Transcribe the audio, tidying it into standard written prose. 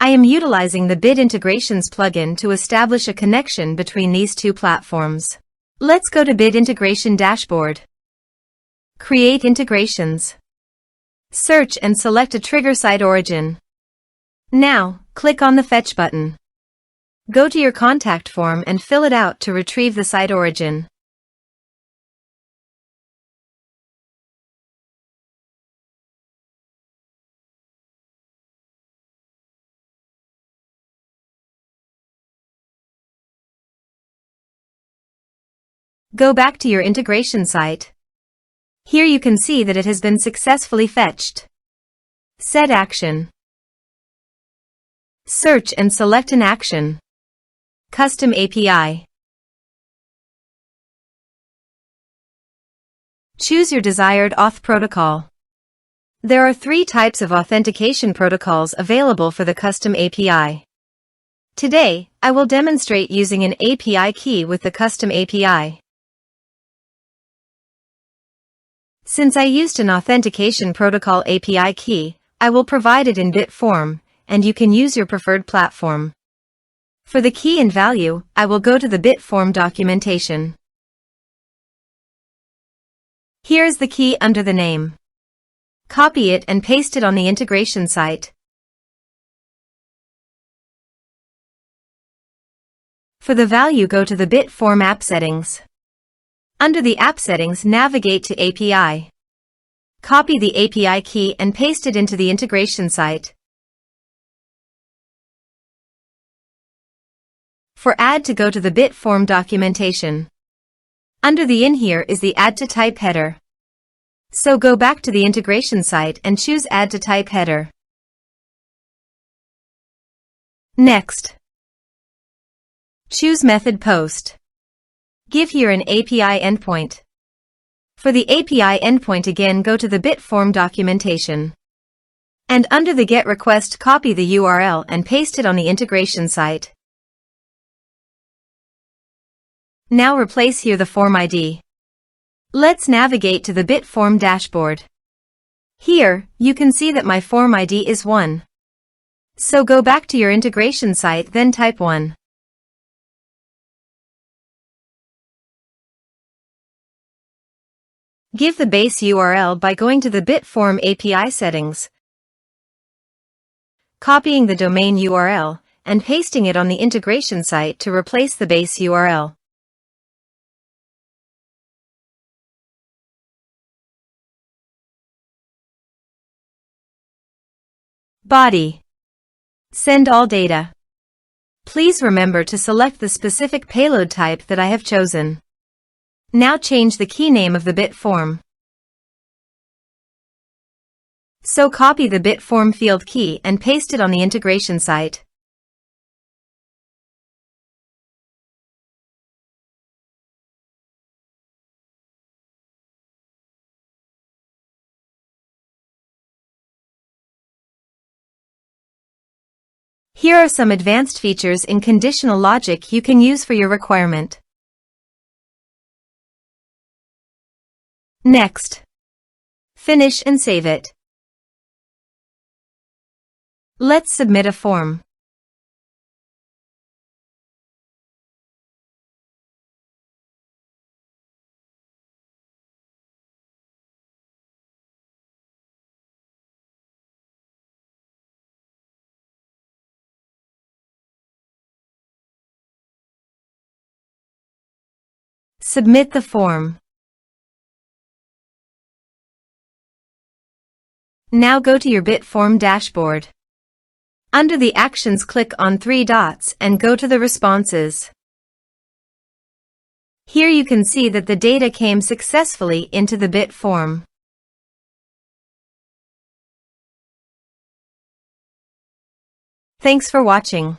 I am utilizing the Bit Integrations plugin to establish a connection between these two platforms. Let's go to Bit Integration Dashboard. Create integrations. Search and select a trigger SiteOrigin. Now, click on the Fetch button. Go to your contact form and fill it out to retrieve the SiteOrigin. Go back to your integration site. Here you can see that it has been successfully fetched. Set action. Search and select an action. Custom API. Choose your desired auth protocol. There are 3 types of authentication protocols available for the custom API. Today, I will demonstrate using an API key with the custom API. Since I used an authentication protocol API key, I will provide it in bit form, and you can use your preferred platform. For the key and value, I will go to the bit form documentation. Here is the key under the name. Copy it and paste it on the integration site. For the value, go to the bit form app settings. Under the app settings, navigate to API. Copy the API key and paste it into the integration site. For add to, go to the bit form documentation. Under the in here is the add to type header. So go back to the integration site and choose add to type header. Next, choose method post. Give here an API endpoint. For the API endpoint, again go to the bit form documentation. And under the GET request, copy the URL and paste it on the integration site. Now replace here the form ID. Let's navigate to the bit form dashboard. Here, you can see that my form ID is 1. So go back to your integration site, then type 1. Give the base URL by going to the bit form API settings, copying the domain URL, and pasting it on the integration site to replace the base URL. Body. Send all data. Please remember to select the specific payload type that I have chosen. Now change the key name of the bit form. So copy the bit form field key and paste it on the integration site. Here are some advanced features in conditional logic you can use for your requirement. Next. Finish and save it. Let's submit a form. Submit the form. Now go to your bit form dashboard. Under the actions, click on 3 dots and go to the responses. Here you can see that the data came successfully into the bit form. Thanks for watching.